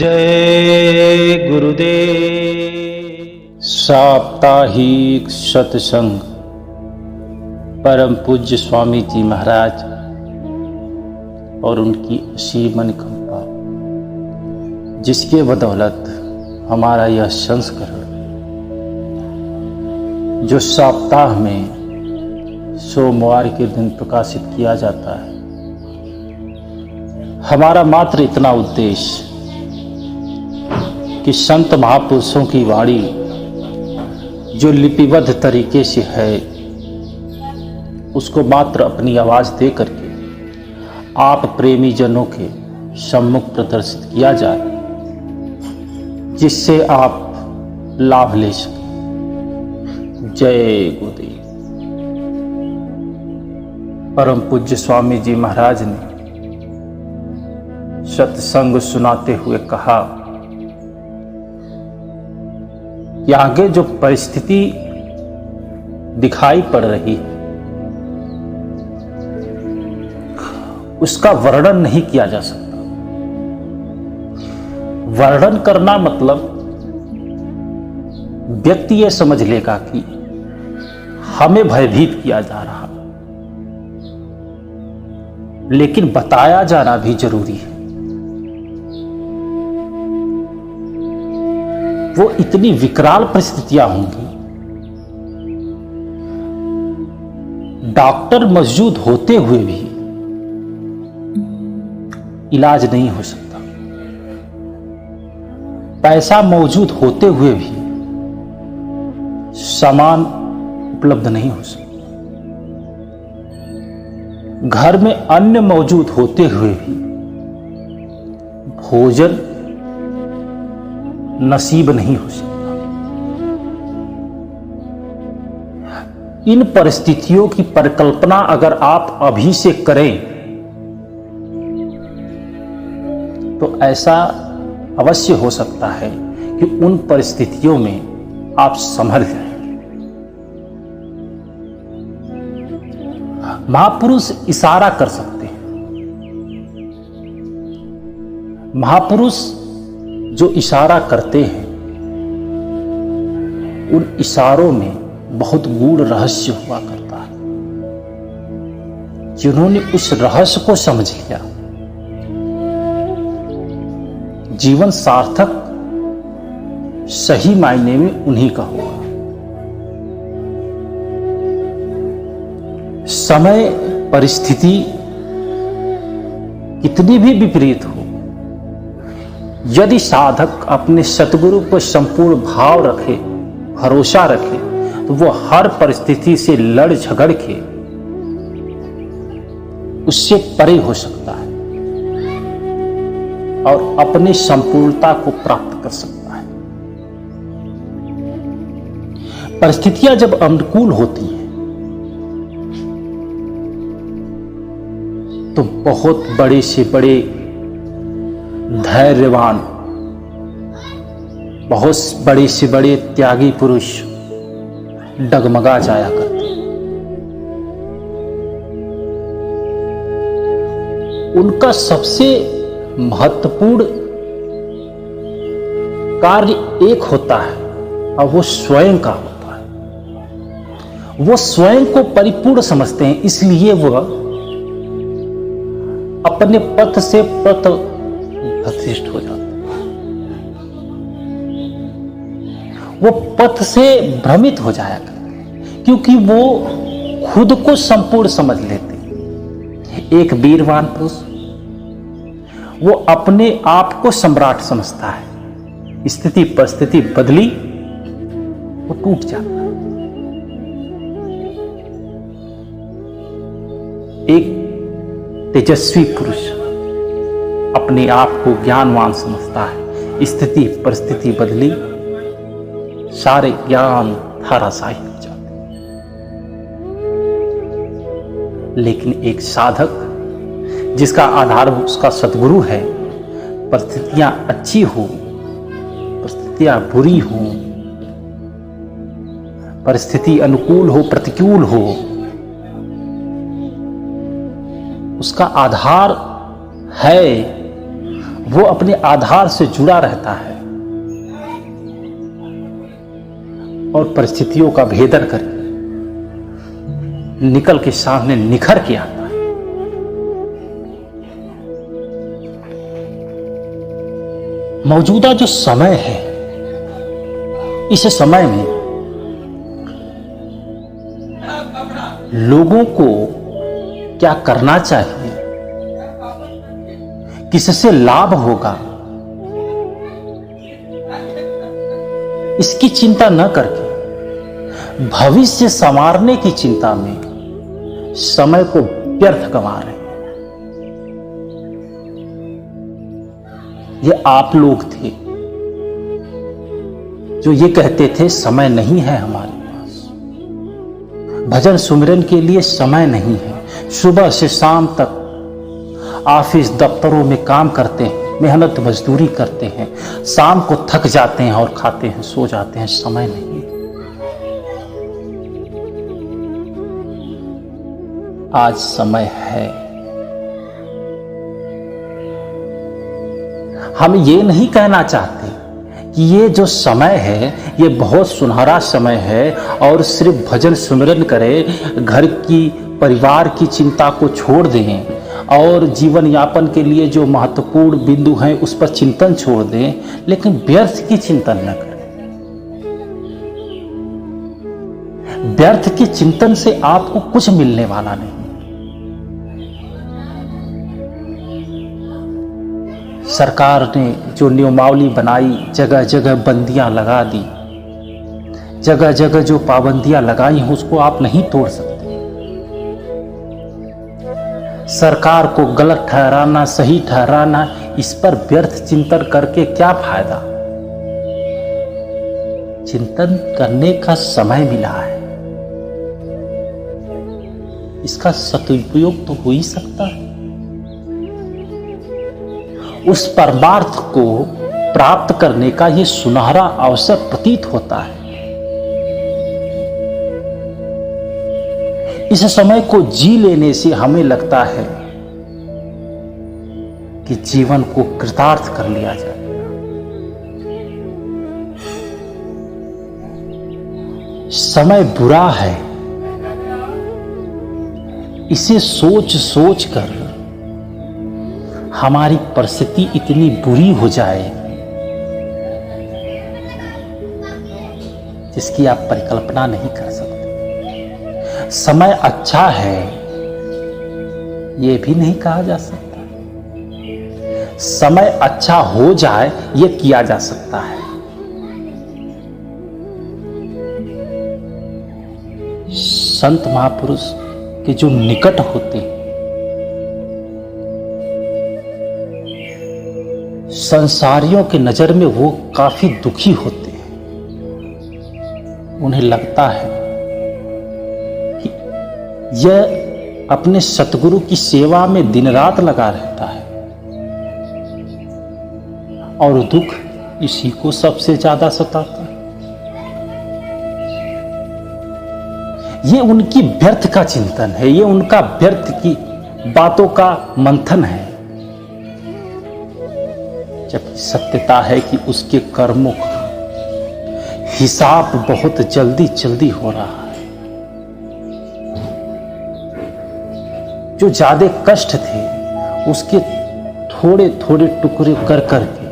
जय गुरुदेव। साप्ताहिक सत्संग परम पूज्य स्वामी जी महाराज और उनकी असीम अनुकंपा, जिसके बदौलत हमारा यह संस्करण जो सप्ताह में सोमवार के दिन प्रकाशित किया जाता है, हमारा मात्र इतना उद्देश्य कि संत महापुरुषों की वाणी जो लिपिबद्ध तरीके से है उसको मात्र अपनी आवाज दे करके आप प्रेमी जनों के सम्मुख प्रदर्शित किया जाए, जिससे आप लाभ ले सकें। जय गुरुदेव। परम पूज्य स्वामी जी महाराज ने सत्संग सुनाते हुए कहा कि आगे जो परिस्थिति दिखाई पड़ रही है उसका वर्णन नहीं किया जा सकता। वर्णन करना मतलब व्यक्ति यह समझ लेगा कि हमें भयभीत किया जा रहा, लेकिन बताया जाना भी जरूरी है। वो इतनी विकराल परिस्थितियां होंगी, डॉक्टर मौजूद होते हुए भी इलाज नहीं हो सकता, पैसा मौजूद होते हुए भी सामान उपलब्ध नहीं हो सकता, घर में अन्न मौजूद होते हुए भी भोजन नसीब नहीं हो सकता। इन परिस्थितियों की परिकल्पना अगर आप अभी से करें तो ऐसा अवश्य हो सकता है कि उन परिस्थितियों में आप संभल जाएंगे। महापुरुष इशारा कर सकते हैं। महापुरुष जो इशारा करते हैं उन इशारों में बहुत गूढ़ रहस्य हुआ करता है। जिन्होंने उस रहस्य को समझ लिया, जीवन सार्थक सही मायने में उन्हीं का हुआ। समय परिस्थिति कितनी भी विपरीत हो, यदि साधक अपने सतगुरु पर संपूर्ण भाव रखे, भरोसा रखे, तो वो हर परिस्थिति से लड़ झगड़ के उससे परे हो सकता है और अपनी संपूर्णता को प्राप्त कर सकता है। परिस्थितियां जब अनुकूल होती हैं तो बहुत बड़े से बड़े धैर्यवान, बहुत बड़े से बड़े त्यागी पुरुष डगमगा जाया करते। उनका सबसे महत्वपूर्ण कार्य एक होता है और वो स्वयं का होता है। वो स्वयं को परिपूर्ण समझते हैं, इसलिए वह अपने पथ से प्रतिष्ठ हो जाते हैं। वो पथ से भ्रमित हो जाया करते हैं, क्योंकि वो खुद को संपूर्ण समझ लेते हैं। एक वीरवान पुरुष वो अपने आप को सम्राट समझता है। स्थिति परिस्थिति बदली, वो टूट जाता है। एक तेजस्वी पुरुष अपने आप को ज्ञानवान समझता है। स्थिति परिस्थिति बदली, सारे ज्ञान धाराशाही हो जाते। लेकिन एक साधक जिसका आधार उसका सद्गुरु है, परिस्थितियां अच्छी हो, परिस्थितियां बुरी हो, परिस्थिति अनुकूल हो प्रतिकूल हो, उसका आधार है वो अपने आधार से जुड़ा रहता है और परिस्थितियों का भेदन करके निकल के सामने निखर के आता है। मौजूदा जो समय है, इस समय में लोगों को क्या करना चाहिए, किससे लाभ होगा, इसकी चिंता न करके भविष्य संवारने की चिंता में समय को व्यर्थ गंवा रहे हैं। ये आप लोग थे जो ये कहते थे समय नहीं है हमारे पास, भजन सुमिरन के लिए समय नहीं है। सुबह से शाम तक ऑफिस दफ्तरों में काम करते हैं, मेहनत मजदूरी करते हैं, शाम को थक जाते हैं और खाते हैं, सो जाते हैं, समय नहीं। आज समय है। हम ये नहीं कहना चाहते कि ये जो समय है ये बहुत सुनहरा समय है और सिर्फ भजन सुमिरन करें, घर की परिवार की चिंता को छोड़ दें और जीवन यापन के लिए जो महत्वपूर्ण बिंदु हैं उस पर चिंतन छोड़ दें, लेकिन व्यर्थ की चिंतन न करें। व्यर्थ के चिंतन से आपको कुछ मिलने वाला नहीं। सरकार ने जो नियमावली बनाई, जगह जगह बंदियां लगा दी, जगह जगह जो पाबंदियां लगाई हैं उसको आप नहीं तोड़ सकते। सरकार को गलत ठहराना, सही ठहराना, इस पर व्यर्थ चिंतन करके क्या फायदा। चिंतन करने का समय मिला है, इसका सदुपयोग तो हो ही सकता है। उस परमार्थ को प्राप्त करने का यह सुनहरा अवसर प्रतीत होता है। इस समय को जी लेने से हमें लगता है कि जीवन को कृतार्थ कर लिया जाए। समय बुरा है, इसे सोच सोच कर हमारी परिस्थिति इतनी बुरी हो जाए जिसकी आप परिकल्पना नहीं कर सकते। समय अच्छा है यह भी नहीं कहा जा सकता। समय अच्छा हो जाए यह किया जा सकता है। संत महापुरुष के जो निकट होते हैं, संसारियों की नजर में वो काफी दुखी होते हैं। उन्हें लगता है कि यह अपने सतगुरु की सेवा में दिन रात लगा रहता है और दुख इसी को सबसे ज्यादा सताता है। ये उनकी व्यर्थ का चिंतन है, ये उनका व्यर्थ की बातों का मंथन है, जबकि सत्यता है कि उसके कर्मों का हिसाब बहुत जल्दी जल्दी हो रहा है। जो ज्यादा कष्ट थे उसके थोड़े थोड़े टुकड़े कर करके,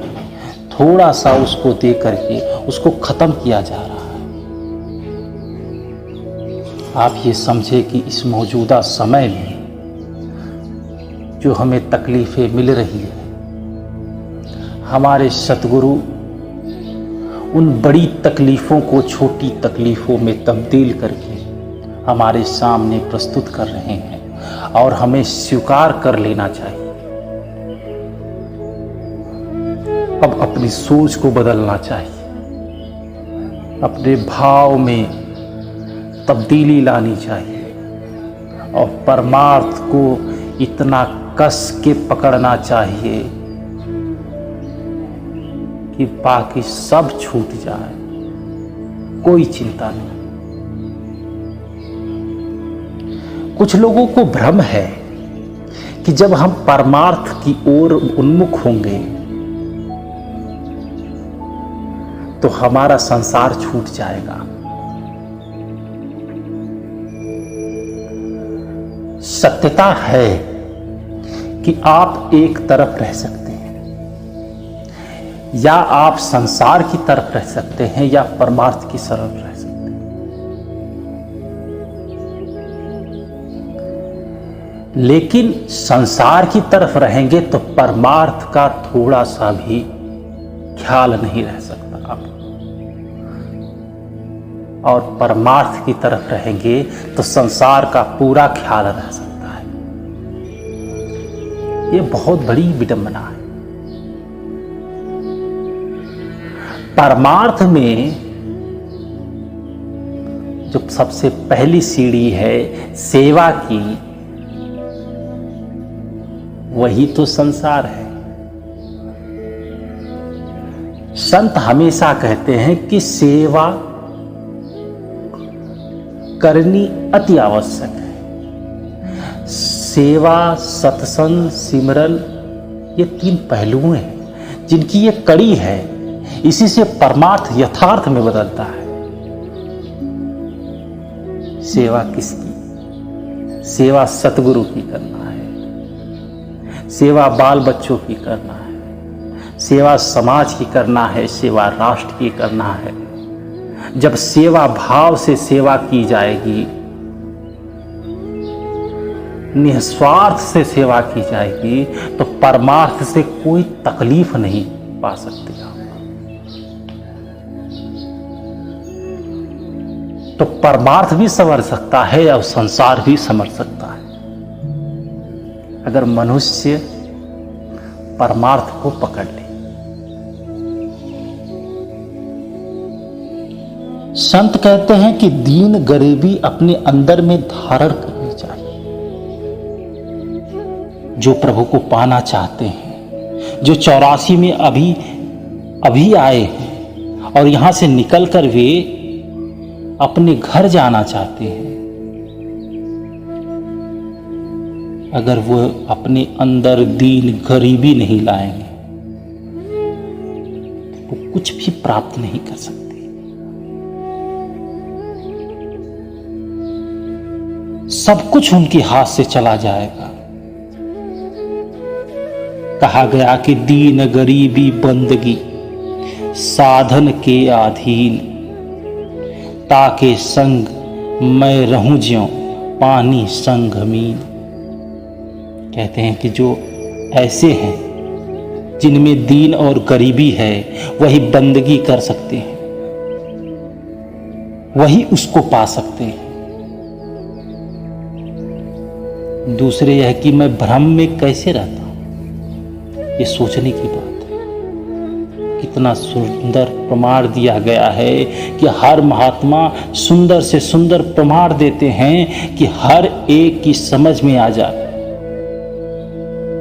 थोड़ा सा उसको दे करके उसको खत्म किया जा रहा है। आप ये समझे कि इस मौजूदा समय में जो हमें तकलीफें मिल रही है, हमारे सतगुरु उन बड़ी तकलीफों को छोटी तकलीफों में तब्दील करके हमारे सामने प्रस्तुत कर रहे हैं और हमें स्वीकार कर लेना चाहिए। अब अपनी सोच को बदलना चाहिए, अपने भाव में तब्दीली लानी चाहिए और परमार्थ को इतना कस के पकड़ना चाहिए कि बाकी सब छूट जाए, कोई चिंता नहीं। कुछ लोगों को भ्रम है कि जब हम परमार्थ की ओर उन्मुख होंगे तो हमारा संसार छूट जाएगा। सत्यता है कि आप एक तरफ रह सकते हैं, या आप संसार की तरफ रह सकते हैं, या परमार्थ की तरफ रह सकते हैं। लेकिन संसार की तरफ रहेंगे तो परमार्थ का थोड़ा सा भी ख्याल नहीं रह सकता आपको, और परमार्थ की तरफ रहेंगे तो संसार का पूरा ख्याल रह सकता है। ये बहुत बड़ी विडंबना है। परमार्थ में जो सबसे पहली सीढ़ी है सेवा की, वही तो संसार है। संत हमेशा कहते हैं कि सेवा करनी अति आवश्यक है। सेवा, सत्संग, सिमरन, ये 3 पहलू हैं जिनकी ये कड़ी है। इसी से परमार्थ यथार्थ में बदलता है। सेवा किसकी? सेवा सतगुरु की करना है, सेवा बाल बच्चों की करना है, सेवा समाज की करना है, सेवा राष्ट्र की करना है। जब सेवा भाव से सेवा की जाएगी, निस्वार्थ से सेवा की जाएगी, तो परमार्थ से कोई तकलीफ नहीं पा सकते आप। तो परमार्थ भी संवर सकता है और संसार भी संवर सकता है, अगर मनुष्य परमार्थ को पकड़ ले। संत कहते हैं कि दीन गरीबी अपने अंदर में धारण करनी चाहिए। जो प्रभु को पाना चाहते हैं, जो 84 में अभी आए हैं और यहां से निकलकर वे अपने घर जाना चाहते हैं, अगर वो अपने अंदर दीन गरीबी नहीं लाएंगे तो कुछ भी प्राप्त नहीं कर सकते। सब कुछ उनके हाथ से चला जाएगा। कहा गया कि दीन गरीबी बंदगी साधन के अधीन, ताके संग मैं रहूं ज्यों पानी संग मीन। कहते हैं कि जो ऐसे हैं जिनमें दीन और गरीबी है, वही बंदगी कर सकते हैं, वही उसको पा सकते हैं। दूसरे यह कि मैं भ्रम में कैसे रहता हूं, ये सोचने की बात है। कितना सुंदर प्रमाण दिया गया है कि हर महात्मा सुंदर से सुंदर प्रमाण देते हैं कि हर एक की समझ में आ जाए।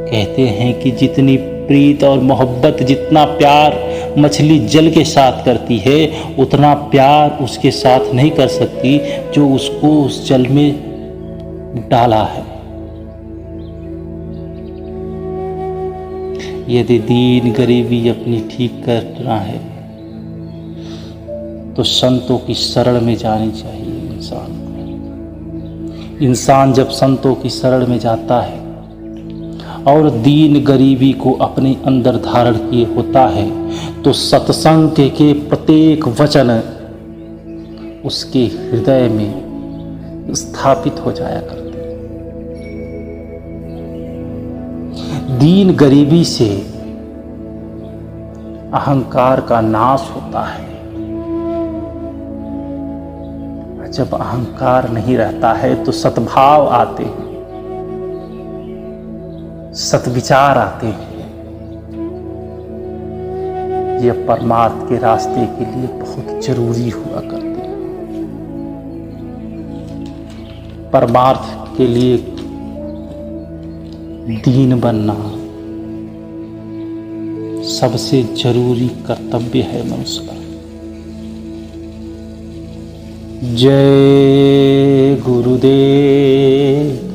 कहते हैं कि जितनी प्रीत और मोहब्बत, जितना प्यार मछली जल के साथ करती है, उतना प्यार उसके साथ नहीं कर सकती जो उसको उस जल में डाला है। यदि दीन गरीबी अपनी ठीक करना है तो संतों की शरण में जानी चाहिए इंसान को। इंसान जब संतों की शरण में जाता है और दीन गरीबी को अपने अंदर धारण किए होता है, तो सत्संग के प्रत्येक वचन उसके हृदय में स्थापित हो जाया करते। दीन गरीबी से अहंकार का नाश होता है। जब अहंकार नहीं रहता है तो सद्भाव आते हैं, सद्विचार आते हैं। यह परमार्थ के रास्ते के लिए बहुत जरूरी हुआ करते हैं। परमार्थ के लिए दीन बनना सबसे जरूरी कर्तव्य है मनुष्य का। जय गुरुदेव।